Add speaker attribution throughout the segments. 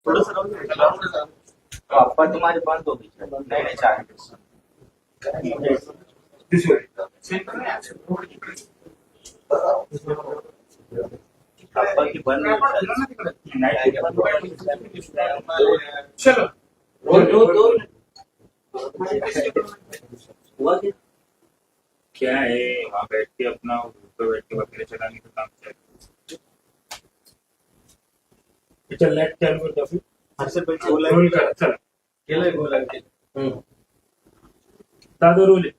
Speaker 1: थोडस आपण तुम्हारे बंद हो गई नहीं नहीं चार आपकी बंद
Speaker 2: चलो
Speaker 1: हुआ क्या
Speaker 2: क्या है वहाँ बैठ के अपना ऊपर बैठ के वगैरह चलाने का काम चल चल लाइट चालू करतो फिर
Speaker 1: हर्षद भाई
Speaker 2: रोल करा चला
Speaker 1: केलंय बोला
Speaker 2: दादा रोल आहे.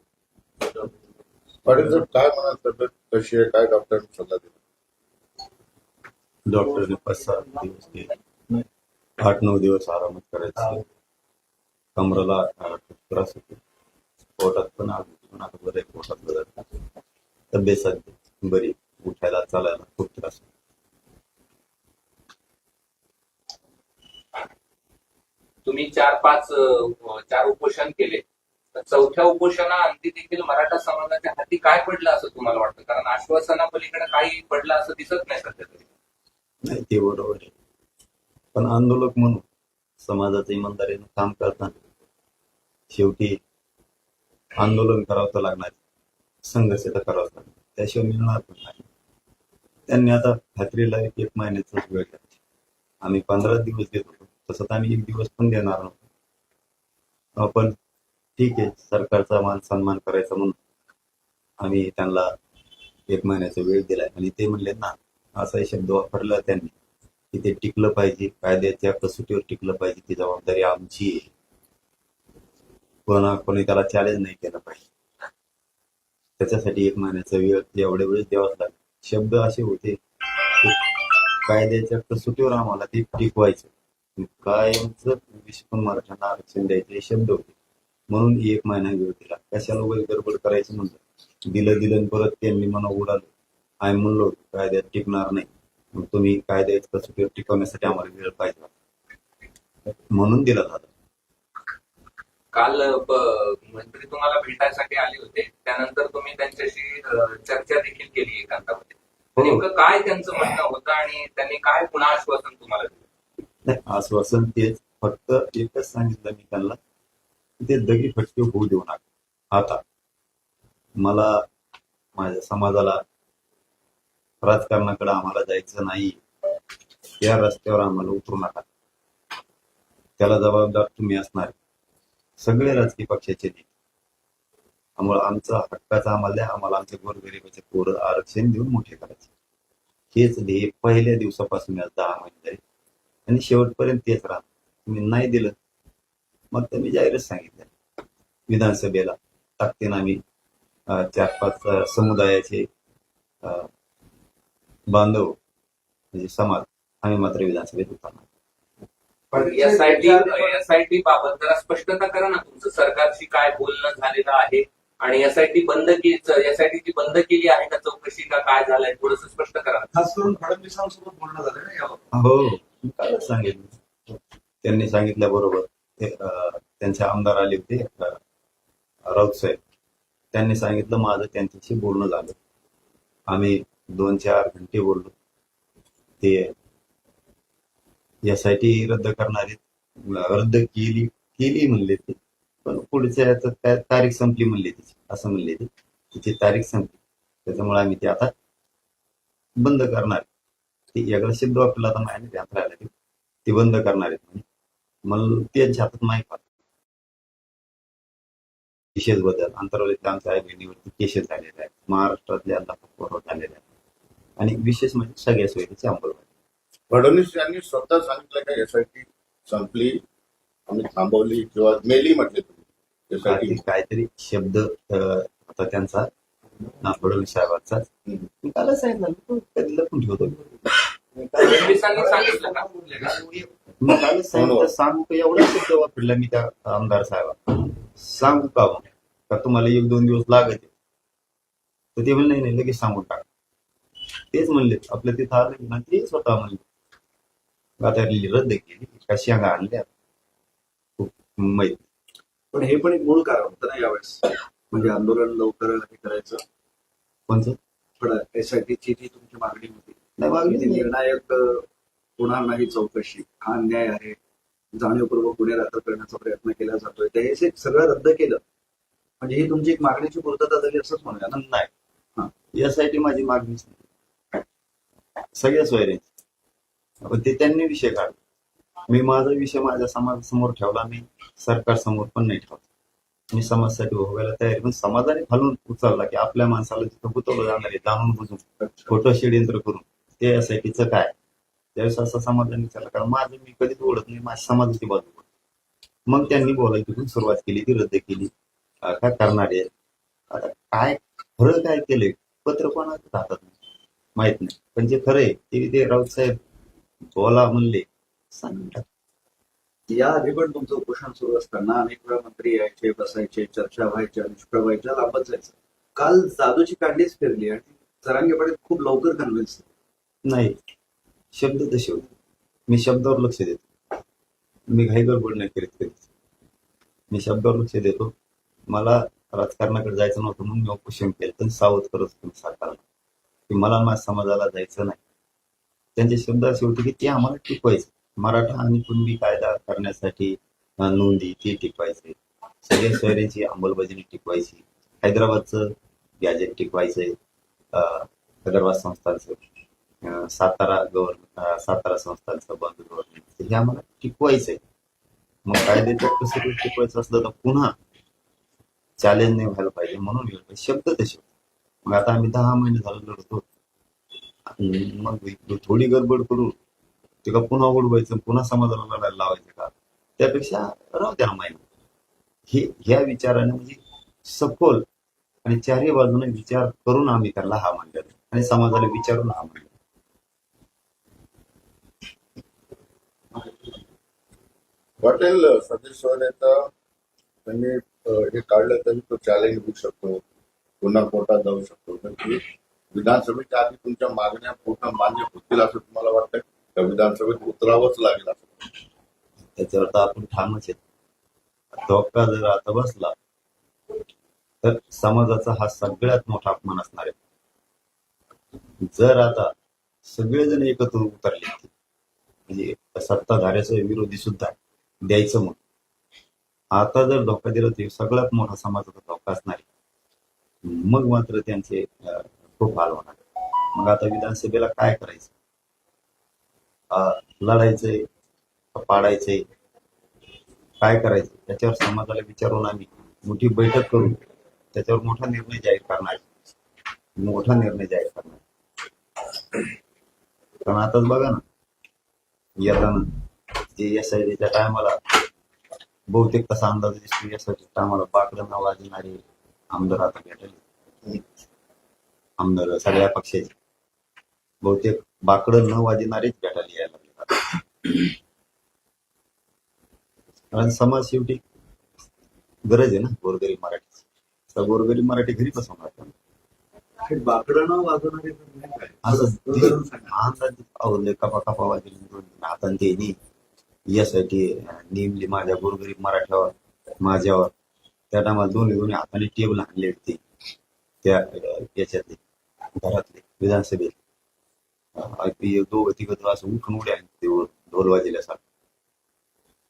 Speaker 3: पाटील साहेब काय म्हणाल तब्येत कशी आहे काय डॉक्टरांनी सल्ला दिला
Speaker 4: डॉक्टर ने 5-7 दिवस दिले 8-9 दिवस आरामच करायचा कमरेला त्रास होतो पोटात पण आता बरं आहे पोटात बरं तब्येत सध्या बरी उठायला चालायला खूप त्रास होतो
Speaker 5: तुम्ही 4 उपोषण केले. तर चौथ्या उपोषणाअंती देखील मराठा समाजाच्या हाती काय पडलं असं तुम्हाला वाटतं? कारण आश्वासनापलीकडे काही पडलं असं दिसत नाही सध्या तरी.
Speaker 4: नाही ते बरोबर आहे पण आंदोलक म्हणून समाजाचं इमानदारीनं काम करताना शेवटी आंदोलन करावं तर लागणार संघर्ष तर करावं लागणार त्याशिवाय मिळणार पण नाही त्यांनी आता खात्रीला 1 महिन्याचा वेळ घ्या आम्ही 15 दिवस देत होतो तसं तर आम्ही 1 दिवस पण देणार नव्हतो पण ठीक आहे सरकारचा मान सन्मान करायचा म्हणून आम्ही त्यांना 1 महिन्याचा वेळ दिलाय आणि ते म्हणले ना असा शब्द वापरला त्यांनी की ते टिकलं पाहिजे कायद्याच्या कसोटीवर टिकलं पाहिजे ती जबाबदारी आमची आहे कोणी त्याला चॅलेंज नाही केलं पाहिजे त्याच्यासाठी 1 महिन्याचा वेळ एवढ्या वेळेस द्यावाच लागेल शब्द असे होते की कायद्याच्या कसोटीवर आम्हाला ते टिकवायचं कायमच विशेष मराठ्यांना आरक्षण द्यायचे हे शब्द होते म्हणून 1 महिना वेळ दिला कशाला वगैरे गडबड करायचं म्हणलं दिलं परत त्यांनी मना उडालं आम्ही म्हणलो कायद्यात टिकणार नाही मग तुम्ही कायद्याच्या कसोटीवर टिकवण्यासाठी आम्हाला वेळ पाहिजे म्हणून दिला जातो
Speaker 5: काल मंत्री तुम्हाला भेटायसाठी आले होते त्यानंतर तुम्ही त्यांच्याशी चर्चा देखील केली एकांतामध्ये. नेमकं काय त्यांचं म्हणणं होतं आणि त्यांनी काय पुन्हा आश्वासन तुम्हाला दिलं?
Speaker 4: नाही आश्वासन तेच फक्त एकच सांगितलं मी त्यांना ते दगी फटके होऊ देऊ नका आता मला माझ्या समाजाला राजकारणाकडे आम्हाला जायचं नाही या रस्त्यावर आम्हाला उतरू नका त्याला जबाबदार तुम्ही असणार सगळे राजकीय पक्षाचे नेते त्यामुळे आमचा हक्काचा आम्हाला द्या आम्हाला आमच्या गोरगरिबाचे पोरं आरक्षण देऊन मोठे करायचे हेच ध्येय पहिल्या दिवसापासून 10 महिने झाले आणि शेवटपर्यंत तेच राहणार तुम्ही नाही दिलं मग त्यांनी जाहीरच सांगितलं विधानसभेला ताकदीनं आम्ही 4-5 समुदायाचे बांधव म्हणजे समाज आम्ही मात्र विधानसभेत उतरणार
Speaker 5: एसआयटी बाबत जरा स्पष्टता करा ना तुमचं सरकारशी काय बोलणं झालेलं आहे आणि एसआयटीची बंद केली आहे का चौकशी का काय झालंय थोडंसं स्पष्ट करा.
Speaker 1: खास करून फडणवीसांसोबत बोलणं झालं ना यावर
Speaker 4: हो काय सांगितलं त्यांनी सांगितल्याबरोबर त्यांचे आमदार आले होते राऊत साहेब त्यांनी सांगितलं माझं त्यांच्याशी बोलणं झालं आम्ही 2-4 घंटे बोललो ते यासाठी रद्द करणारे रद्द केली म्हणले ते पण पुढच्या याचं तारीख संपली म्हणले त्याची असं म्हणले ते तिची तारीख संपली त्याच्यामुळे आम्ही ते आता बंद करणार ते वेगळा शब्द वापरला आता माहिती ध्यानात राहिला ते बंद करणार आहेत म्हणजे मला त्यांच्या हातात माहीत होतं केसेस बद्दल आंतरराष्ट्रीय आमच्या आई बहिणीवरती केसेस झालेले आहेत महाराष्ट्रातल्या झालेले आहेत आणि विशेष म्हणजे सगळ्या सोयीची अंमलबजावणी
Speaker 3: फडणवीस यांनी स्वतः सांगितलं का एसआयटी संपली आम्ही थांबवली किंवा मेली म्हटले तुम्ही एसआयटी
Speaker 4: काहीतरी शब्द होता त्यांचा फडणवीस साहेबांचाच त्याला सांगितलं कधी लपून ठेवतो
Speaker 5: फडणवीसांनी सांगितलं का?
Speaker 4: मी कालच सांगितलं सांगू का एवढा शब्द वापरला मी त्या आमदार साहेबांना सांगू का का तुम्हाला 1-2 दिवस लागत तर ते म्हणले नाही लगेच सांगून टाक तेच म्हणले आपलं तिथं आलं ना ते स्वतः म्हणले आता रद्द केली कशा आणल्या खूप माहित
Speaker 1: पण हे पण एक मूळ कारण होतं ना यावेळेस म्हणजे आंदोलन लवकर हे करायचं
Speaker 4: कोणचं
Speaker 1: पण एसआयटीची जी तुमची मागणी होती
Speaker 4: नाही मागणी
Speaker 1: ती निर्णायक होणार नाही चौकशी, हा अन्याय आहे, जाणीवपूर्वक गुन्हे दाखल करण्याचा प्रयत्न केला जातोय, ते हे सगळं रद्द केलं म्हणजे ही तुमची एक मागणीची पूर्तता झाली असंच म्हणूया ना.
Speaker 4: नाही
Speaker 1: हा.
Speaker 4: यासाठी माझी मागणीच नाही, सगळ्या सोयऱ्यांची. पण ते त्यांनी विषय काढला. मी माझा विषय माझ्या समाजासमोर ठेवला, मी सरकारसमोर पण नाही ठेवला. मी समाजासाठी उभवायला तयार आहे. पण समाजाने खालून उचलला की आपल्या माणसाला जिथं गुतवलं जाणार आहे जाणून बुजून खोटं षडयंत्र करून ते SITचं काय, त्यावेळेस असं समाजाने विचारलं. कारण माझं मी कधीच ओळख नाही, माझ्या समाजाची बाजू. मग त्यांनी बोलायची सुरुवात केली, ती रद्द केली. काय करणार आहे, आता काय खरं काय केलंय पत्र कोणाचं हातात नाही माहित नाही. पण जे खरं आहे ते राऊत साहेब बोला म्हणले सांगतात.
Speaker 1: या आधी पण तुमचं उपोषण सुरू असताना अनेक वेळा मंत्री यायचे, बसायचे, चर्चा व्हायच्या, निष्प्रभ व्हायच्या, लांबच जायचं. काल जादूची कांडीच फिरली आणि जरांगे पाटील खूप लवकर कन्व्हिन्स
Speaker 4: नाही, शब्द तसे होते. मी शब्दावर लक्ष देतो, मी घाई गडबड नाही करीत. मी शब्दावर लक्ष देतो. मला राजकारणाकडे जायचं नव्हतं म्हणून मी उपोषण केलं, पण सावध करत होतो सरकारला की मला माझ्या समाजाला जायचं नाही. त्यांचे शब्द असे होते की ते आम्हाला टिकवायचं, मराठा आणि कुणबी कायदा करण्यासाठी नोंदी ती टिकवायचे, सगळ्या सोयऱ्यांची अंमलबजावणी टिकवायची, हैदराबादचं गॅजेट टिकवायचंय, हैदराबाद संस्थांचं, सातारा संस्थांचं बंद गव्हर्नमेंट हे आम्हाला टिकवायचंय. मग कायद्याच्यात कसं टिकवायचं असलं तर पुन्हा चॅलेंज नाही व्हायला पाहिजे म्हणून शब्द तसे. मग आता आम्ही 10 महिने झालं लढतो, मग थोडी गडबड करू ते का पुन्हा ओढवायचं, पुन्हा समाजाला लढायला लावायचं का, त्यापेक्षा राहू द्या महिना. ह्या विचाराने म्हणजे सखोल आणि चारही बाजूने विचार करून आम्ही त्याला हा मांडला आणि समाजाला विचारून हा मांडला.
Speaker 3: वाटेल सतीश सोयरेचा त्यांनी हे काढलं तरी तो चॅलेंज होऊ शकतो, पुन्हा कोर्टात जाऊ शकतो. तर ती विधानसभेच्या आधी तुमच्या मागण्या पूर्ण मान्य होतील असं तुम्हाला वाटतं का विधानसभेत उतरावंच लागेल असं?
Speaker 4: त्याच्यावर तर आपण ठामच आहेत. धोका जर आता बसला तर समाजाचा हा सगळ्यात मोठा अपमान असणार आहे. जर आता सगळेजण एकत्र उतरले म्हणजे सत्ताधाऱ्याचे विरोधी सुद्धा द्यायचं मग आता जर धोका दिला तर सगळ्यात मोठा समाजाचा धोका असणार आहे. मग मात्र त्यांचे खूप हाल होणार. मग आता विधानसभेला काय करायचं, लढायचंय पाडायचंय, काय करायचं त्याच्यावर समाजाला विचारून आम्ही मोठी बैठक करून त्याच्यावर मोठा निर्णय जाहीर करणार. कारण आताच बघा ना, येताना जे SITच्या टायमाला बहुतेक तसा अंदाज दिसतो, SITच्या टायमाला बाकडं न वाजणारे आमदार आता भेटले. आमदार सगळ्या पक्षाचे बहुतेक बाकडं न वाजणारेच भेटायला यायला लागले. कारण समाज शेवटी गरज आहे ना गोरगरीब मराठीची. तर गोरगरीब मराठी घरी बसवणार
Speaker 1: बाकडं न वाजवणारे काय
Speaker 4: असं
Speaker 1: उदाहरण सांगा.
Speaker 4: अंदाज कपा वाजले हातान ते यासाठी नेमली माझ्या गोरगरीब मराठ्यावर माझ्यावर. त्या टायमाला दोन्ही हाताने टेबल आणले होते त्या याच्यातले घरातले विधानसभेत. दोघं तिघं असं उठून उड्या ढोल वाजल्यासारखं.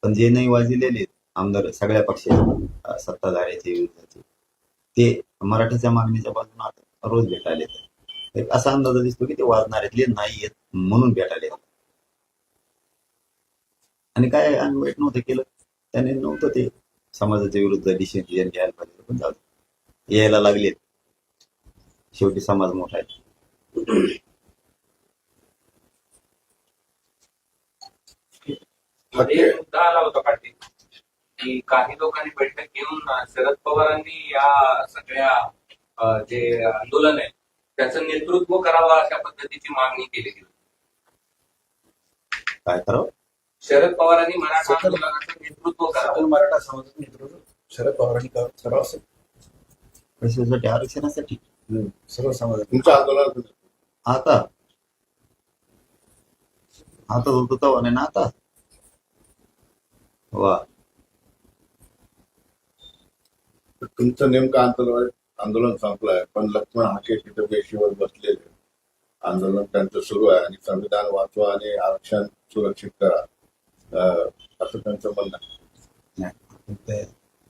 Speaker 4: पण जे नाही वाजलेले आमदार सगळ्या पक्षाचे सत्ताधाऱ्याचे विरोधाचे ते मराठीच्या मागणीच्या बाजूने आता रोज भेटायला येतात. एक असा अंदाज दिसतो की ते वाजणाऱ्यातले नाही येत म्हणून भेटायला येतात. आणि काय आम्ही वाईट नव्हतं केलं, त्याने नव्हतं ते समाजाच्या विरुद्ध डिसिजन घ्यायला पाहिजे, पण जाऊ दे. यायला लागलेत, शेवटी समाज मोठा आहे.
Speaker 5: मध्ये मुद्दा आला होता पाटील की काही लोकांनी बैठक घेऊन शरद पवारांनी या सगळ्या जे आंदोलन आहे त्याचं नेतृत्व करावं अशा पद्धतीची मागणी केलेली होती.
Speaker 4: काय करावं,
Speaker 5: शरद पवारांनी मराठा आंदोलनाचं नेतृत्व करावं.
Speaker 1: मराठा समाजाचं नेतृत्व शरद पवारांनी करावं असेल
Speaker 4: कशासाठी, आरक्षणासाठी.
Speaker 1: सर्व समाजात.
Speaker 3: तुमच्या आंदोलनात
Speaker 4: आता होतो तेव्हा नाही ना आता. वा,
Speaker 3: तुमचं नेमकं आंदोलन संपलं आहे, पण लक्ष्मण हाके तिथं वेशीवर बसलेले आंदोलन त्यांचं सुरू आहे आणि संविधान वाचवा आणि आरक्षण सुरक्षित करा असं त्यांचं म्हणणं आहे.
Speaker 4: नाही ते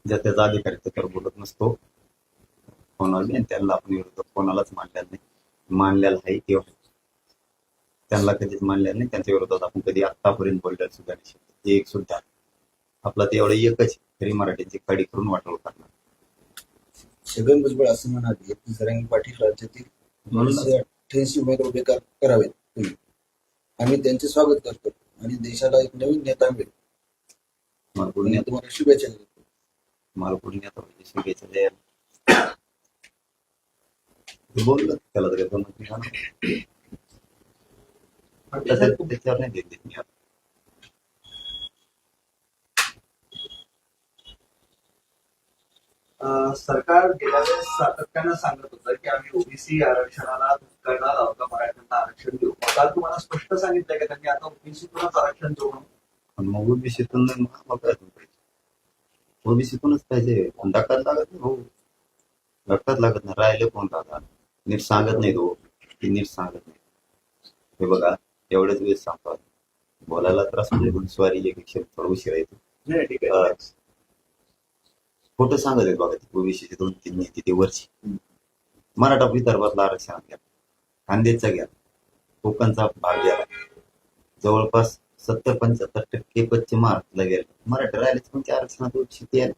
Speaker 4: ज्या त्याचा अधिकारी त्याच्यावर बोलत नसतो कोणाला बी, आणि त्यांना आपण विरोध कोणालाच मांडलेला नाही. मांडलेला आहे तेव्हा त्यांना कधीच मांडलेलं नाही. त्यांच्या विरोधात आपण कधी आतापर्यंत बोललेलं सुद्धा नाही शब्द एक सुद्धा. आपला ते एवढं एकच आहे, तरी मराठीची खडी करून वाटवलं करणार.
Speaker 6: छगन भुजबळ असं म्हणाले की जरांगे पाटील राज्यातील 988 उमेदवार उभे करावेत तुम्ही. आम्ही त्यांचे स्वागत करतो आणि देशाला एक नवीन नेता मिळेल.
Speaker 4: मला
Speaker 6: आणि
Speaker 4: पुढे
Speaker 6: तुम्हाला शुभेच्छा देतो.
Speaker 4: मला पुढे नेता पाहिजे शुभेच्छा द्यायला ते बोललं त्याला तर काही जमत नाही. त्याच्यावर नाही देत मी आता.
Speaker 1: सरकार गेल्या वेळेस सातत्यानं सांगत होतं की आम्ही ओबीसी आरक्षणाला करणार आहोत का, मराठ्यांना आरक्षण देऊ. काल तुम्हाला स्पष्ट सांगितलं की त्यांनी आता ओबीसीतूनच आरक्षण देऊ म्हणून.
Speaker 4: पण मग ओबीसीतून नाही मग काय पाहिजे, ओबीसीतूनच पाहिजे. धक्काच लागत नाही हो, धक्काच लागत नाही. राहिले कोण राहतात नीट सांगत नाही तो, ती नीट सांगत नाही. हे बघा एवढेच वेळेस सांगतात बोलायला त्रास म्हणजे घुसवारी एक थोडं उशिरा येतो.
Speaker 1: नाही, ठीक आहे.
Speaker 4: खोटं सांगत आहेत बघा ते ओबीसीचे 2-3 नेते ते वरची. मराठा विदर्भातला आरक्षण घ्या, खानदेशचा घ्या, कोकणचा भाग घ्या, जवळपास 70-75% पश्चिम महाराष्ट्राला गेले. मराठी राहिलेच पण त्या आरक्षणात शेती आहे.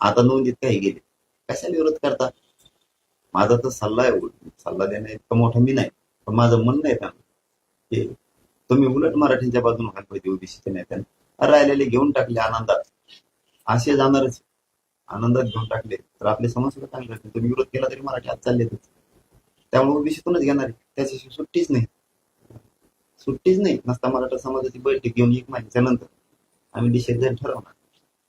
Speaker 4: आता नोंदीत काही गेले, कशाला विरोध करता. माझा तर सल्ला आहे, सल्ला देणं इतकं मोठं मी नाही, पण माझं म्हणणं आहे त्यांना की तुम्ही उलट मराठीच्या बाजून व्हायला पाहिजे. ओबीसीच्या नेत्यांना राहिलेले घेऊन टाकले आनंदात, असे जाणारच आनंदात घेऊन टाकले तर आपले समाज सुद्धा चांगले राहतील. तुम्ही विरोध केला तरी मराठी आज चाललेतच. त्यामुळे ओबीसीतूनच घेणार आहे, त्याच्याशी सुट्टीच नाही. सुट्टीच नाही. नसता मराठा समाजाची बैठक घेऊन 1 महिन्याच्या नंतर आम्ही डिसिजन ठरवणार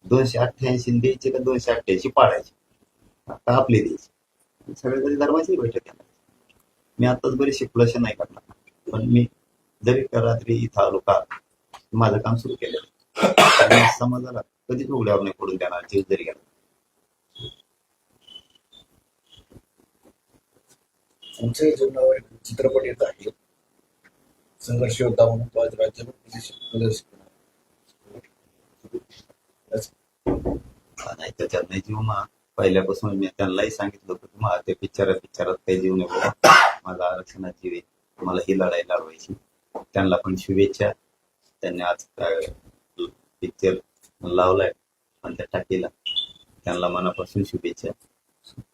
Speaker 4: 288 द्यायचे का 288 पाडायचे, आता आपले द्यायचे. सगळ्या तरी धर्माची बैठक घेणार. मी आताच बरीचशी खुलासे नाही करणार, पण मी जरी रात्री इथं आलो का माझं काम सुरू केलेलं समाजाला कधीच उघड्यावर नाही पडून देणार, जीव जरी गेला.
Speaker 6: आमच्या जीवनावर एक चित्रपट येत आहे, संघर्ष योद्धा म्हणून तो आज राज्यभर प्रदर्शित
Speaker 4: नाही त्याच्यात नाही जीव. मग पहिल्यापासून मी त्यांनाही सांगितलं होतं की मला ते पिक्चरात काही जीव नाही बघा, माझा आरक्षणात जीव आहे, मला ही लढाई लढवायची. त्यांना पण शुभेच्छा. त्यांनी आज पिक्चर लावलाय पण त्या टाकीला त्यांना मनापासून शुभेच्छा.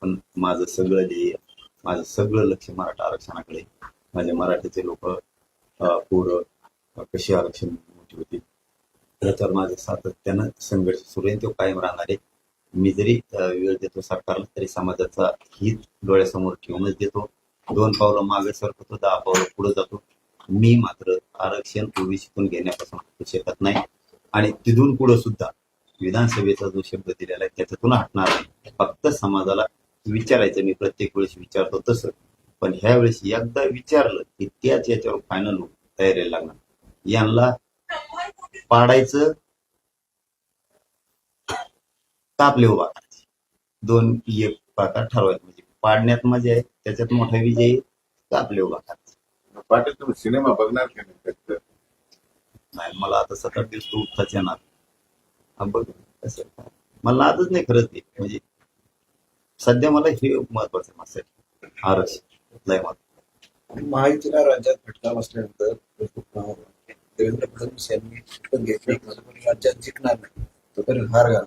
Speaker 4: पण माझं सगळं ध्येय, माझं सगळं लक्ष मराठा आरक्षणाकडे. माझे मराठीचे लोक पोरं कशी आरक्षण मोठी होती त्याच्यावर माझं सातत्यानं संघर्ष सुरू आहे, तो कायम राहणार आहे. मी जरी वेळ देतो सरकारला तरी समाजाचा हित डोळ्यासमोर ठेवूनच देतो. 2 पावलं मागे सरकतो, 10 पावलं पुढे जातो. मी मात्र आरक्षण ओबीसीतून घेण्यापासून हटू शकत नाही आणि तिथून पुढे सुद्धा विधानसभेचा जो शब्द दिलेला आहे त्याच्यातून हटणार नाही. फक्त समाजाला विचारायचं, मी प्रत्येक वेळेस विचारतो तसं, पण ह्या वेळेस एकदा विचारलं की त्याच याच्यावर फायनल तयारीला लागणार. यांना पाडायचं कापले उभा करायचे, 2-1 प्रकार ठरवायचे. म्हणजे पाडण्यात मजा आहे, त्याच्यात मोठा विजय कापले उभा करायचा.
Speaker 3: पाटील तुम्ही सिनेमा बघणार की नाही?
Speaker 4: नाही मला आता 7-8 दिवस तो उठताच येणार. बघ कसं काय मला आजच नाही खरंच ते. म्हणजे सध्या मला हे महत्वाचं आहे माझ्यासाठी, आरक्षण लय महत्वाचं.
Speaker 6: महायुतीला राज्यात फटका बसल्यानंतर देवेंद्र फडणवीस यांनी शपथ घेतली की राज्यात जिंकणार नाही तो तरी हार घालणार.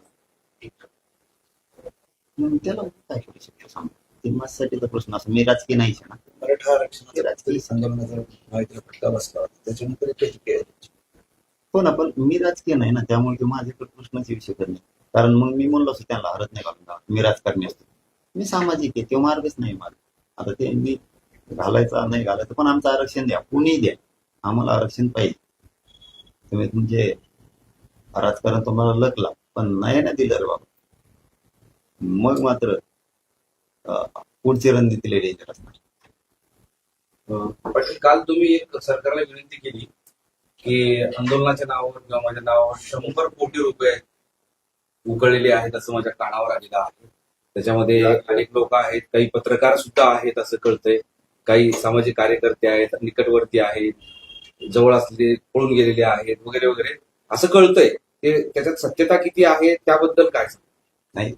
Speaker 4: मग त्याला काय करू शकतो सांग, ते माझ्यासाठी तर प्रश्न असं. मी राजकीय नाहीच आहे ना.
Speaker 6: मराठा आरक्षणाच्या राजकीय संघटना महायुतीला फटका बसला होता त्याच्यानंतर काही
Speaker 4: हो ना, पण मी राजकीय नाही ना, त्यामुळे ते माझ्याकडे प्रश्नच येऊ शकत नाही. कारण मग मी म्हणलो असतो त्यांना हरत नाही घालून, मी राजकारणी असतो. मी सामाजिक आहे, तो मार्गच नाही माझा. आता ते मी घालायचा नाही घालायचं, पण आमचं आरक्षण द्या, कुणी द्या, आम्हाला आरक्षण पाहिजे. तुम्ही तुमचे राजकारण तुम्हाला लकला पण नाही ना दिलं रे बाबा, मग मात्र पुढची रणनीती लय डेंजर असणार.
Speaker 7: पाटील काल तुम्ही एक सरकारला विनंती केली की आंदोलनाच्या नावावर किंवा माझ्या नावावर 100 कोटी रुपये उकळलेले आहेत असं माझ्या कानावर आलेलं आहे. त्याच्यामध्ये अनेक लोक आहेत, काही पत्रकार सुद्धा आहेत असं कळतंय, काही सामाजिक कार्यकर्ते आहेत, निकटवर्ती आहेत. जवळ असलेले पळून गेलेले आहेत वगैरे वगैरे असं कळतंय. ते त्याच्यात सत्यता किती आहे त्याबद्दल काय सांगता?
Speaker 4: नाही,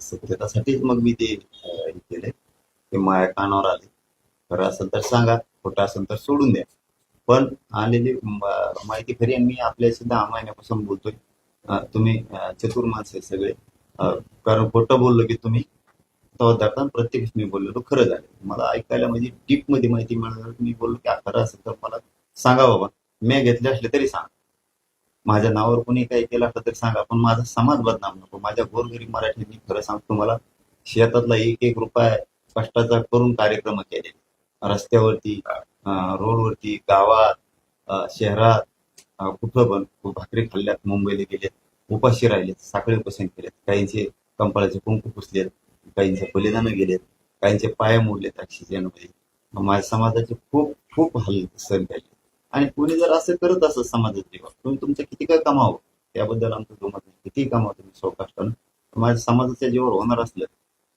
Speaker 4: सत्यतासाठीच मग मी ते हे केलंय. ते माझ्या कानावर आले. खरं असेल तर सांगा, खोटं असेल तर सोडून द्या. पण आलेली माहिती खरी आहे. मी आपल्याशी 10 महिन्यापासून बोलतोय. तुम्ही चतुर माणसं आहे सगळे. कारण खोटं बोललो की तुम्ही तेव्हा धरता, प्रत्येक मी बोललो खरं झालं. मला ऐकायला म्हणजे डीप मध्ये माहिती मिळालं. मी बोललो की खरं असेल तर मला सांगा बाबा. मी घेतले असले तरी सांगा. माझ्या नावावर कोणी काही केलं असलं तरी सांगा, पण माझा समाज बदनाम नको. माझ्या गोरगरीब मराठ्यांनी खरं सांगतो मला शेतातला एक एक रुपया कष्टाचा करून कार्यक्रम केले. रस्त्यावरती, रोडवरती, गावात, शहरात, कुठं पण भाकरी खाल्ल्यात, मुंबईला गेलेत, उपाशी राहिलेत, साखळी उपोषण केलेत, काहींचे कंपाळाचे कुंकू पुसलेत, काहींचे बलिदानं गेलेत, काहींचे पाय मोडलेत ऍक्सिडेंटमध्ये. माझ्या समाजाचे खूप खूप हाल सहन केले. आणि कोणी जर असं करत असत समाजाची, तुम्ही तुमचं किती काय कमावं त्याबद्दल आमचं दुमत नाही. किती कमावं तुम्ही स्वकष्टानं, माझ्या समाजाच्या जीवावर होणार असलं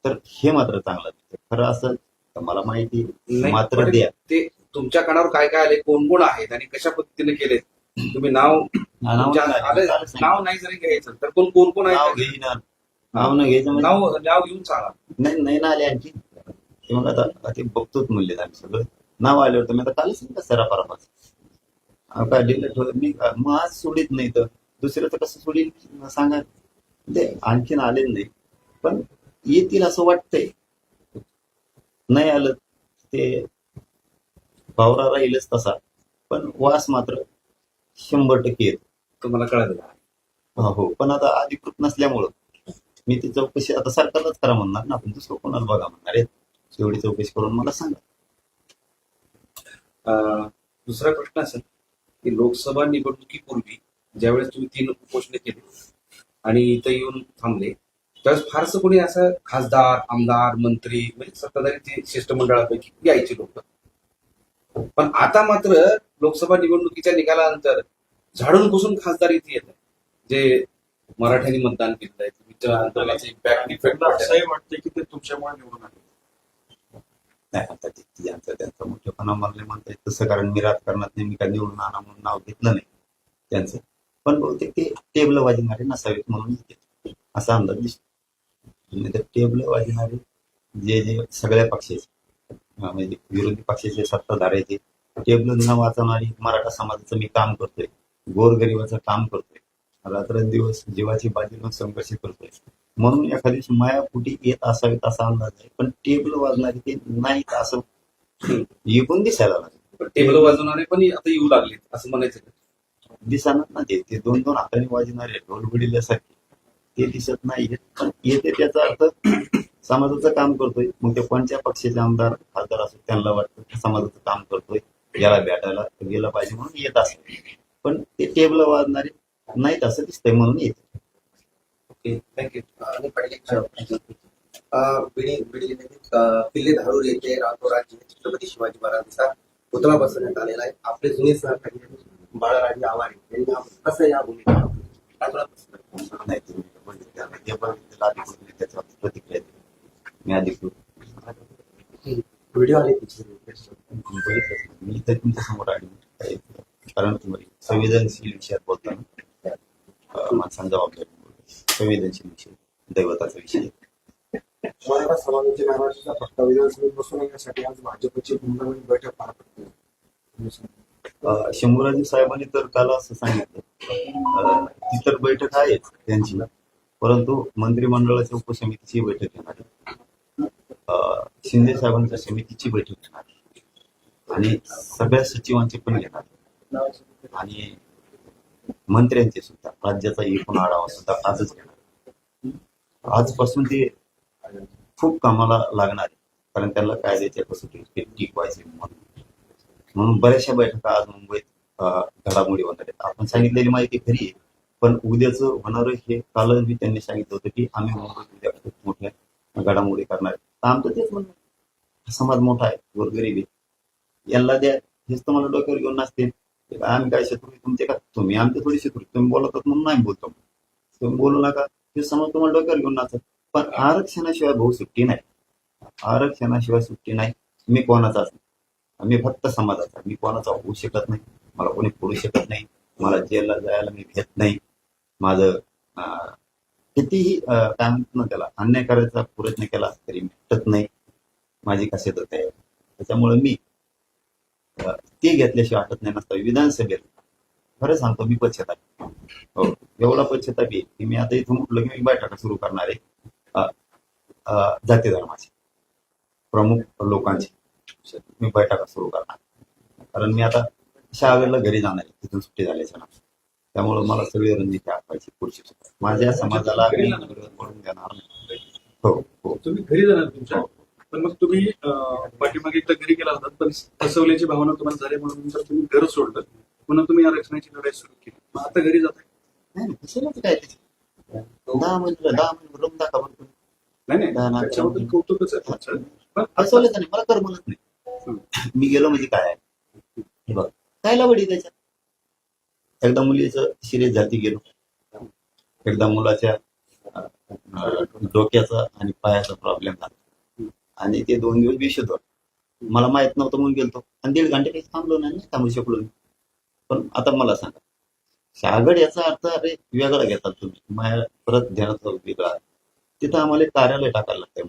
Speaker 4: तर हे मात्र चांगलं दिसतं. खरं असेल तर मला माहिती
Speaker 7: नाही,
Speaker 4: मात्र
Speaker 7: पण
Speaker 4: द्या.
Speaker 7: ते तुमच्या कानावर काय काय आले, कोण कोण आहेत आणि कशा पद्धतीने केलेत? तुम्ही नाव तुमच्या नाव नाही जरी घ्यायचं तर कोण कोण कोण
Speaker 4: नाव
Speaker 7: आहेत?
Speaker 4: घेईना, नाव न घ्यायचं म्हणजे
Speaker 7: नाव घेऊन सांगा.
Speaker 4: नाही नाही ना आले आणखी. ते मग आता ते बघतोच म्हणले आम्ही सगळं. नाव आले होतं मी आता कालच सांगा सरापरापास काय डिलेट होत मी मग आज सोडित नाही तर दुसऱ्याचं कसं सोडील सांगा. ते आणखीन आले नाही, पण येतील असं वाटतंय. नाही आलं ते वावरा राहीलच तसा, पण वास मात्र 100% येतो.
Speaker 7: तुम्हाला कळलं का?
Speaker 4: हो, पण आता अधिकृत नसल्यामुळं मी ती चौकशी आता सरकारलाच करा म्हणणार ना, आपण दुसरं कोणाला बघा म्हणणार आहे. एवढी चौकशी करून मला सांगा.
Speaker 7: दुसरा प्रश्न असेल की लोकसभा निवडणुकीपूर्वी ज्यावेळेस तुम्ही 3 उपोषणे केली आणि इथं येऊन थांबले, त्यावेळेस फारसं कोणी असं खासदार, आमदार, मंत्री म्हणजे सत्ताधारी ते शिष्टमंडळापैकी यायचे लोक. पण आता मात्र लोकसभा निवडणुकीच्या निकालानंतर झाडून पुसून खासदार इथे येत आहे, जे मराठ्यांनी मतदान केलेलं आहे. तुमच्या आंदोलनाचे इफेक्ट
Speaker 8: असंही वाटते की ते तुमच्यामुळे निवडून आले.
Speaker 4: नाही आता ते यांचं त्यांचा मोठेपणा मला नाही म्हणता येत तसं, कारण मी राजकारणात नेहमी काय निवडून आणा म्हणून नाव घेतलं नाही त्यांचं. पण बहुतेक ते टेबल वाजणारे नसावेत म्हणून येते असा अंदाज दिसतो. नाही तर टेबल वाजणारे जे जे सगळ्या पक्षाचे म्हणजे विरोधी पक्षाचे सत्ताधाऱ्याचे टेबल न वाचवणारी मराठा समाजाचं मी काम करतोय, गोरगरिबाचं काम करतोय, रात्रंदिवस जीवाची बाजी लावून संघर्ष करतोय म्हणून एखाद्या दिवशी मायापुटी येत असावेत असा अंदाज आहे. पण टेबल वाजणारे ते नाहीत असं येऊन दिसायला लागलं.
Speaker 7: टेबल वाजवणारे पण आता येऊ लागले असं म्हणायचं का?
Speaker 4: दिसणार ना ते 2-2 हाताने वाजणारे ढोल बुडिल्यासारखे ते दिसत नाही. पण येते त्याचा अर्थ समाजाचं काम करतोय. मग ते कोणत्या पक्षाचे आमदार खासदार असो त्यांना वाटतं समाजाचं काम करतोय, याला भेटायला गेलं पाहिजे म्हणून येत असत. पण ते टेबल वाजणारे नाहीत असं दिसतंय म्हणून येते.
Speaker 7: Okay, thank you.
Speaker 6: आणि पहिले किल्ले धारूर येथे रातोरात छत्रपती शिवाजी महाराजांचा पुतळा बसवण्यात आलेला आहे. आपले जुने सहकारी बाळाराजे आवारे यांनी कसं या भूमिका रातोरात बसवलं?
Speaker 4: नाही तुम्ही बघितलं नाही. जे बघितलं अधिकृत त्याच्यावर प्रतिक्रिया दिली. मी अधिकृत
Speaker 6: व्हिडिओ आले तिचे
Speaker 4: बघितलं मी इथं तुमच्या समोर आले. कारण तुम्ही संवेदनशील विषयात बोलताना माणसांना जबाबदारी संवेदनशील विषय, दैवताचा विषय.
Speaker 8: मराठा समाजाचे महाराष्ट्राचा पट्टा विधानसभेत बसवण्यासाठी आज भाजपची मुंबईमध्ये बैठक पार पडते.
Speaker 4: शंभूराजी साहेबांनी तर काल असं सांगितलं ती तर बैठक आहेच त्यांची, परंतु मंत्रिमंडळाच्या उपसमितीची बैठक घेणार आहे, शिंदे साहेबांच्या समितीची बैठक घेणार आहे आणि सगळ्या सचिवांची पण घेणार आहे आणि मंत्र्यांचे सुद्धा राज्याचा एकूण आढावा सुद्धा आजच घेणार. आजपासून ते खूप कामाला लागणार आहे, कारण त्यांना कायद्याच्या कसोटीवर टिकवायचे म्हणून बऱ्याचशा बैठका आज मुंबईत घडामोडी होणार आहेत. आपण सांगितलेली माहिती खरी आहे, पण उद्याचं होणारं हे कालच मी त्यांनी सांगितलं होतं की आम्ही मुंबईत उद्या खूप मोठ्या घडामोडी करणार आहे. तर आमचं तेच म्हणणं, समाज मोठा आहे, गोरगरीब आहे, यांना द्या. हेच तुम्हाला डोक्यावर घेऊन नसते आम्ही काय शत्रू तुमचे का, तुम्ही आमचे थोडी शत्रू, तुम्ही बोलतात म्हणून नाही बोलतो, तुम्ही बोलू नका हे समज तुम्हाला डोक्यावर घेऊन नसतात. पण आरक्षणाशिवाय भाऊ सुट्टी नाही, आरक्षणाशिवाय सुट्टी नाही. मी कोणाचाच नाही. मी फक्त समाजाचा, मी कोणाचा होऊ शकत नाही, मला कोणी फोडू शकत नाही, मला जेलला जायला मी भेट नाही. माझं कितीही काय म्हणतो ना त्याला, अन्याय करायचा प्रयत्न केला तरी भेटत नाही. माझी खासियतच आहे. त्याच्यामुळे मी ते घेतल्याशिवाय वाटत नाही. नसतं विधानसभेत खरं सांगतो मी पश्चाताप, हो एवढा पश्चाताप आहे की मी आता इथून म्हटलं की मी बैठका सुरू करणार आहे जाती धर्माची प्रमुख लोकांची मी बैठका सुरू करणार. कारण मी आता शहागडला घरी जाणार आहे तिथून सुट्टी झाल्याच्या नंतर. त्यामुळे मला सगळी रणनीती आखवायची पुढची सुद्धा. माझ्या समाजाला मी पडून देणार नाही. हो हो
Speaker 9: तुम्ही घरी जाणार तुमच्या, पण मग तुम्ही पाठीमागे एकदा घरी गेला होता, पण फसवल्याची भावना तुम्हाला झाली म्हणून नंतर तुम्ही घर सोडलं, पुन्हा तुम्ही आरक्षणाची लढाई सुरू केली. मग आता घरी जाताय?
Speaker 4: नाही कशालाच काय त्याच्यात. 10 मिनिटं रूम दाखवा बरं तुम्ही.
Speaker 9: नाही
Speaker 4: नाही, नाही.
Speaker 9: त्याच्याबद्दल कौतुकच आहे तुमचं. पण
Speaker 4: फसवलंच नाही, मला कर म्हणत नाही. मी गेलो म्हणजे काय आहे हे बघ, काय लावडी त्याच्यात. एकदा मुलीचं शिरेत जाती गेलो, एकदा मुलाच्या डोक्याचा आणि पायाचा प्रॉब्लेम झाला आणि ते 2 दिवस बेशुद्ध होते. मला माहित नव्हतं म्हणून गेलतो आणि 1.5 घंटे काही थांबलो नाही, थांबू शकलो नाही. पण आता मला सांगा, शहागड याचा अर्थ अरे वेगळा घेतात तुम्ही, माझ्या परत ध्यानात वेगळा. तिथं आम्हाला एक कार्यालय टाकायला लागतंय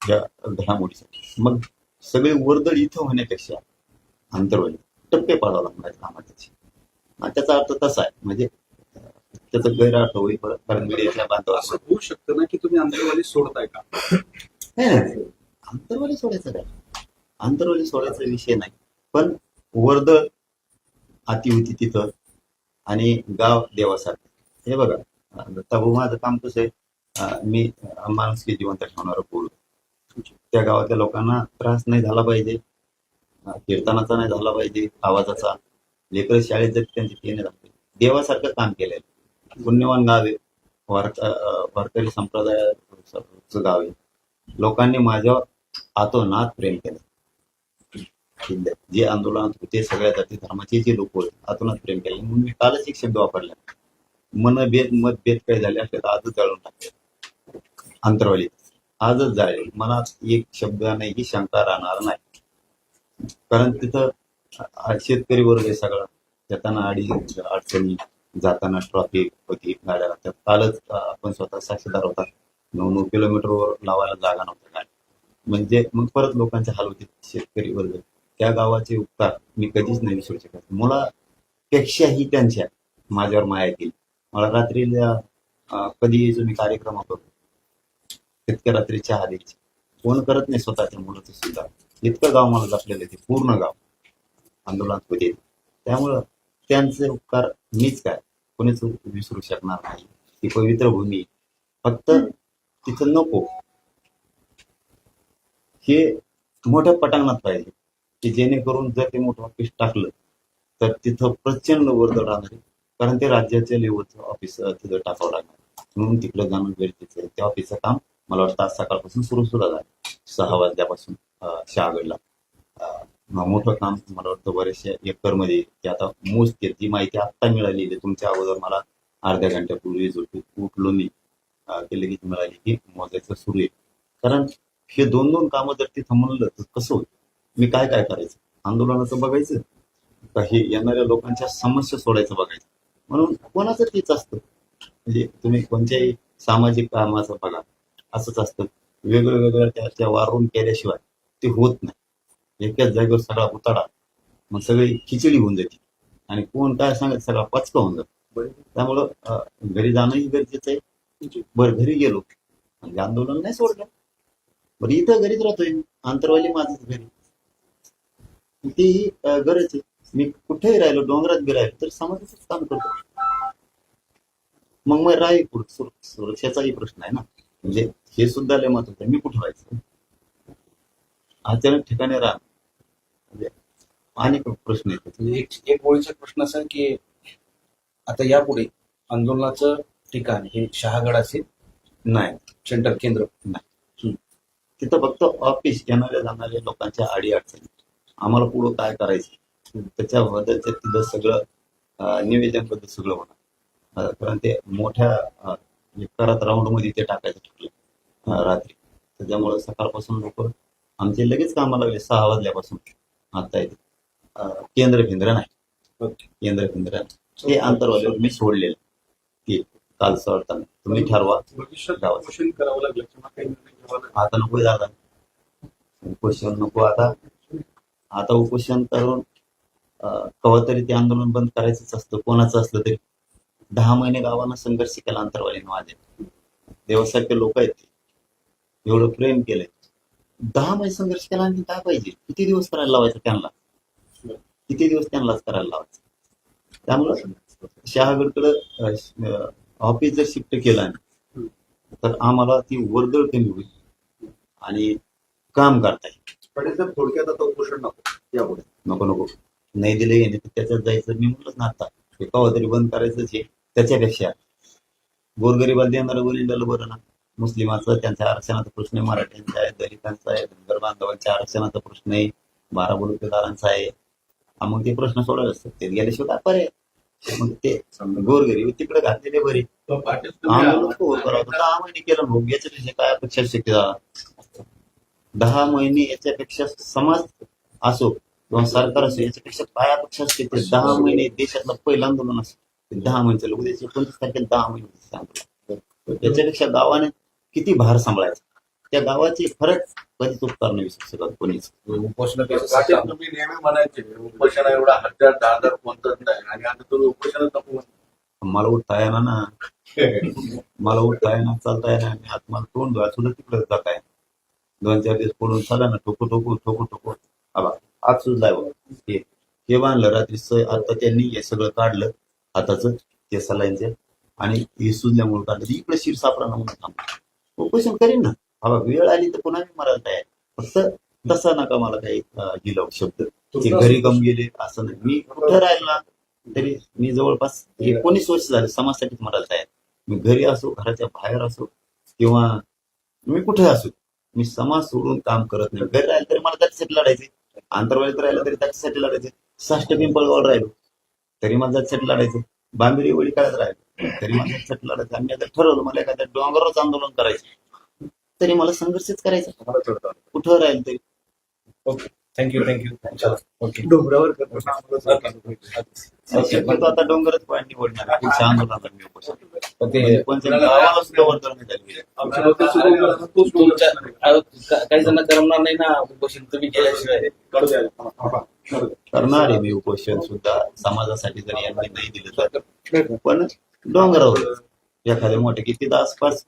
Speaker 4: या घडामोडीसाठी. मग सगळे वर्दळ इथं होण्यापेक्षा अंतर्वाली टप्पे पाडावं लागणार कामाची. त्याचा अर्थ तसा आहे, म्हणजे त्याचा गैरअर्थ होईल परत, कारण मीडियाच्या बांधवावर.
Speaker 9: असं होऊ शकतं ना की तुम्ही अंतरवाली सोडताय का?
Speaker 4: नाही, अंतर्वाली सोडायचं काय, अंतर्वाली सोडायचा विषय नाही. पण वर्दळ अति होती तिथं आणि गाव देवासारखं. हे बघा दत्ताभाऊ, माझं काम कसं आहे, मी माणुसकी जिवंत ठेवणारं बोलू. त्या गावातल्या लोकांना त्रास नाही झाला पाहिजे, कीर्तनाचा नाही झाला पाहिजे, आवाजाचा. लेकर शाळेत जर त्यांचे ते नाही झाले, देवासारखं काम केलंय. पुण्यवान गाव आहे, वारकरी संप्रदायाचं गाव आहे. लोकांनी माझ्यावर आतोनात प्रेम केलं. जे आंदोलनात होते सगळ्या जाती धर्माचे जे लोक होते आतोनात प्रेम केले. म्हणून मी कालच एक शब्द वापरला, मनभेद मतभेद काही झाले असले तर आजच जाळून टाकले. अंतरवाली आजच जाळले, मनात एक शब्द नाही ही शंका राहणार नाही. कारण तिथं शेतकरी वर्ग आहे सगळा, येताना अडचणी, जाताना ट्रॉफिक होती, गाड्या लागतात. कालच आपण स्वतः साक्षीदार होता, 9 किलोमीटरवर लावायला जागा नव्हत्या गाडी. म्हणजे मग परत लोकांचे हाल होते. शेतकरी वर्ग, त्या गावाचे उपकार मी कधीच नाही विसरू शकत. मुलापेक्षाही त्यांच्या माझ्यावर माया केली. मला रात्रीला कधी जो मी कार्यक्रम करतो तितक्या रात्री चहा द्यायची, कोण करत नाही स्वतःच्या मुलाचं सुद्धा. इतकं गाव मला जपलेलं आहे, ते पूर्ण गाव आंदोलनात होते. त्यामुळं त्यांचे उपकार मीच काय कोणीच विसरू शकणार नाही. ती पवित्र भूमी, फक्त तिथं नको हे मोठ्या पटांगणात पाहिजे की जेणेकरून जर ते मोठं ऑफिस टाकलं तर तिथं प्रचंड वर्दळ राहणार आहे. कारण ते राज्याच्या लेवलचं ऑफिस तिथं टाकावं लागणार, म्हणून तिकडे जाणं गरजेचं आहे. त्या ऑफिसचं काम मला वाटतं आज सकाळपासून सुद्धा झालं, 6 वाजल्यापासून शहागडला. मोठं काम मला वाटतं बऱ्याचशा एकरमध्ये. ते आता मोजते, ती माहिती आत्ता मिळालेली आहे. तुमच्या अगोदर मला अर्ध्या घंट्यापूर्वी उठलो मी की लगेच मिळाली की मोजायचं सुरू आहे. कारण हे 2 कामं जर तिथं म्हणलं तर कसं होईल. मी काय करायचं, आंदोलनाचं बघायचं का हे येणाऱ्या लोकांच्या समस्या सोडायचं बघायचं. म्हणून कोणाचं तेच असतं, म्हणजे तुम्ही कोणत्याही सामाजिक कामाचं बघा असंच असतं. वेगळं त्या वारून केल्याशिवाय ते होत नाही. एकाच जागेवर सगळा उताडा, मग सगळी खिचडी होऊन जाते आणि कोण काय सांगत सगळा पचका होऊन जातो. त्यामुळं घरी जाणंही गरजेचं आहे. बरं घरी गेलो म्हणजे आंदोलन नाही सोडलं, बरं इथं घरीच राहतोय, अंतरवाली माझंच घरी, तीही गरज आहे. मी कुठेही राहिलो, डोंगरात बी राहिलो तर समाजाचंच काम करतो. मग राही सुरक्षेचाही प्रश्न आहे ना, म्हणजे हे सुद्धा लय महत्वाचं आहे. मी कुठं राहायचं, अचानक ठिकाणी राहा म्हणजे अनेक प्रश्न येतात.
Speaker 7: एक ओळीचा प्रश्न असा की आता यापुढे आंदोलनाचं ठिकाण हे शहागड असेल?
Speaker 4: नाही,
Speaker 7: सेंटर केंद्र
Speaker 4: नाही. तिथं फक्त ऑफिस येणाऱ्या जाणाऱ्या लोकांच्या अडीअडचणी, आम्हाला पुढं काय करायचं त्याच्याबद्दलचं तिथं सगळं निवेदनबद्दल सगळं होणार. कारण ते मोठ्या करत राऊंड मध्ये ते टाकायचं ठरलं रात्री. त्याच्यामुळे सकाळपासून लोक आमचे लगेच कामाला लागले 6 वाजल्यापासून. आता येते केंद्र नाही, ते आंतरवालीवर मी सोडलेलं ते काल सोडताना. तुम्ही ठरवा.
Speaker 9: भविष्यात
Speaker 4: गावात.
Speaker 9: उपोषण करावं लागलं किंवा काही निर्णय घ्यावा लागला.
Speaker 4: आता नको दादा, उपोषण नको आता उपोषण करून कवा तरी ते आंदोलन बंद करायचंच असतं, कोणाचं असलं तरी. 10 महिने गावांना संघर्ष केला अंतरवालीने माझ्या. देवासारखे लोक आहेत ते, एवढं प्रेम केलंय. 10 महिने संघर्ष केला आणि काय पाहिजे, किती दिवस करायला लावायचं त्यांना, किती दिवस त्यांनाच करायला लावायचं. त्यामुळं शहागडकडं ऑफिस जर शिफ्ट केलं तर आम्हाला ती वर्दळ कमी होईल आणि काम करता येईल.
Speaker 1: पण सर थोडक्यात आता उपोषण नको यापुढे.
Speaker 4: नको नाही दिले गेले तर त्याच्यात जायचं. मी म्हणलंच ना आता, हे कवा तरी बंद करायचंच आहे. त्याच्यापेक्षा गोरगरिबाला देणारं गोरिंदाला बरं ना. मुस्लिमाचं त्यांच्या आरक्षणाचा प्रश्न आहे, मराठ्यांचा आहे, दलितांचा आहे, धनगर बांधवांच्या आरक्षणाचा प्रश्न आहे, 12 बलुतेदारांचा आहे. मग ते प्रश्न सोडवले असतात, ते गेल्याशिवाय काय पर्याय. मग ते गोरगरीब तिकडे घातलेले बरे. आंदोलन करावं 10 महिने केलं भाऊ, याच्यापेक्षा काय अपेक्षा शक्य झाला. 10 महिने याच्यापेक्षा समाज असो किंवा सरकार असो, याच्यापेक्षा काय अपेक्षा असते. 10 महिने देशातलं पहिलं आंदोलन असतं, 10 महिने लोक 29 तारखेला 10 महिने आंदोलन. त्याच्यापेक्षा गावाने किती भार सांभाळायचा, त्या गावाची फरक कधी चुकणार नाही शकत कोणीच.
Speaker 3: पाटील तुम्ही नेहमी म्हणायचे उपोषण एवढा 1000 कोणतंच नाही, आणि आता तुम्ही उपोषणच नको म्हणता.
Speaker 4: मला उठता येणार ना, मला उठता येणार, चालता येणार. मी आता मला तोंड धुवा सुद्धा तिकडे जात आहे. 2-4 दिवस पडून चाला ना, ठोकू आज सुद्धा हे बांधलं रात्री. आता त्यांनी हे सगळं काढलं हाताचं, ते सलाईनचे, आणि हे सुजल्यामुळे काढलं. इकडे शिर सापडा म्हणून उपोषण करीन ना. वेळ आली तर पुन्हा मी मरायला तयार. फक्त तसा नका मला काही दिलं शब्द ते घरी गम गेले असं नाही. मी कुठं राहिला तरी मी जवळपास 19 वर्ष झाले समाजासाठीच मरायला तयार. मी घरी असो, घराच्या बाहेर असो, किंवा मी कुठे असो, मी समाज सोडून काम करत नाही. घरी राहिलं तरी मला त्याच्यासाठी लढायचे, आंतरवालीत राहिलं तरी त्याच्यासाठी लढायचे, साष्ट पिंपळगावला राहिलो तरी मला त्याच्यासाठी लढायचं, बांबिरी वळी काढत राहिलो तरी मला त्याच्यासाठी लढायचं. आम्ही आता ठरवलं मला एखाद्या डोंगरावरच आंदोलन करायचं तरी मला संघर्षच करायचा, कुठं राहील तरी.
Speaker 7: Okay, thank you.
Speaker 1: डोंगरावर
Speaker 4: शक्यतो आता डोंगरच पॉईंट निवडणार आहे. पुढच्या आंदोलनाला मी उपोषण.
Speaker 7: ते
Speaker 4: पण गावाला सुद्धा वर्दळ नाही झाली.
Speaker 9: आमच्या बद्दल सुद्धा उपोषण तोच
Speaker 7: तुमच्या
Speaker 9: डोंगर
Speaker 7: काही जण करणार नाही ना उपोषण तुम्ही केल्याशिवाय.
Speaker 4: करणार आहे मी उपोषण सुद्धा समाजासाठी, जरी यांनी नाही दिलं तर. पण डोंगरावर एखाद्या मोठे किती आसपास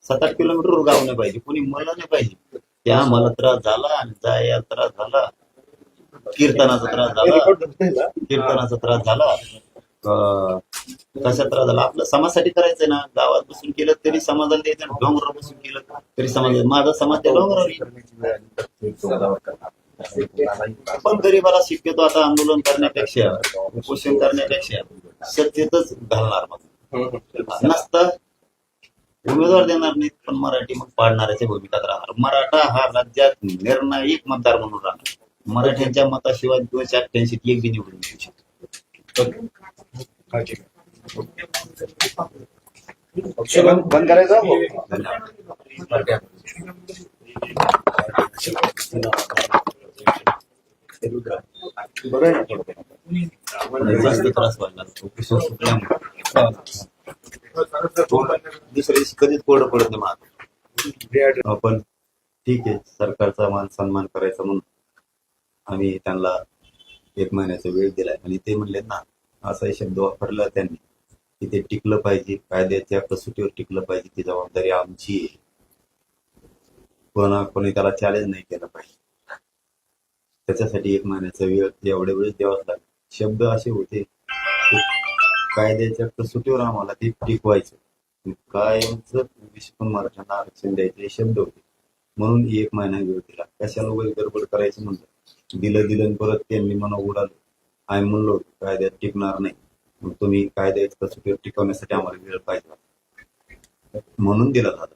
Speaker 4: 7-8 किलोमीटर गाव नाही पाहिजे, कोणी मला नाही पाहिजे. त्या मला त्रास झाला आणि जाया त्रास झाला, कीर्तनाचा त्रास झाला, कशा त्रास झाला. आपलं समाजासाठी करायचंय ना. गावात बसून केलं तरी समाजाला द्यायचं, डोंगरावर बसून केलं तरी समाज. माझा समाज त्या डोंगरावर येईल. पण गरीबाला शक्यतो आता आंदोलन करण्यापेक्षा, उपोषण करण्यापेक्षा सत्तेतच घालणार. मग नसता उमेदवार देणार नाहीत, पण मराठी मग पाडणाऱ्याच्या भूमिकात राहणार. मराठा हा राज्यात निर्णायक मतदार म्हणून राहणार. मराठ्यांच्या मताशिवाय 288 एक बी निवडून येऊ शकतो.
Speaker 8: बंद करायचं.
Speaker 1: बरं आहे ना थोडं.
Speaker 4: जास्त त्रास व्हायला उपोषण सुटल्यामुळे दुसऱ्या दिवशी कधीच कोरडं पडत नाही माझं. पण ठीक आहे, सरकारचा मान सन्मान करायचा म्हणून आम्ही त्यांना 1 महिन्याचा वेळ दिलाय. आणि ते म्हणले ना, असा शब्द वापरला त्यांनी की ते टिकलं पाहिजे, कायद्याच्या कसोटीवर टिकलं पाहिजे, ती जबाबदारी आमची आहे. कोणी त्याला चॅलेंज नाही केलं पाहिजे. त्याच्यासाठी 1 महिन्याचा वेळ एवढ्या वेळेस द्यावाच लागेल. शब्द असे होते, कायद्याच्या कसोटीवर आम्हाला ते टिकवायचं, कायमच विशेष मराठ्यांना आरक्षण द्यायचे शब्द होते. म्हणून 1 महिना वेळ दिला. कशाला वगैरे गडबड करायचं म्हणलं, दिलं परत त्यांनी मना उडालं. आम्ही म्हणलो कायद्यात टिकणार नाही, मग तुम्ही कायद्याच्या कसोटीवर टिकवण्यासाठी आम्हाला वेळ पाहिजे म्हणून दिला झाला.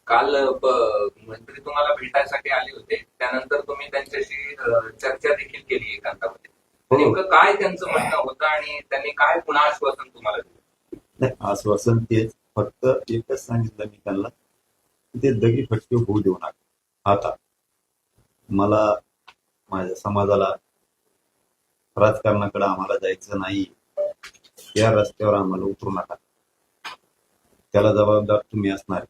Speaker 5: काल मंत्री तुम्हाला भेटायसाठी आले होते, त्यानंतर तुम्ही त्यांच्याशी चर्चा देखील केली एकांतामध्ये. नेमकं काय त्यांचं म्हणणं होतं आणि त्यांनी काय पुन्हा आश्वासन तुम्हाला दिलं?
Speaker 4: नाही, आश्वासन तेच, फक्त एकच सांगितलं मी त्यांना, ते दगी फटके होऊ देऊ नका. आता मला माझ्या समाजाला राजकारणाकडे आम्हाला जायचं नाही, या रस्त्यावर आम्हाला उतरू नका, त्याला जबाबदार तुम्ही असणार.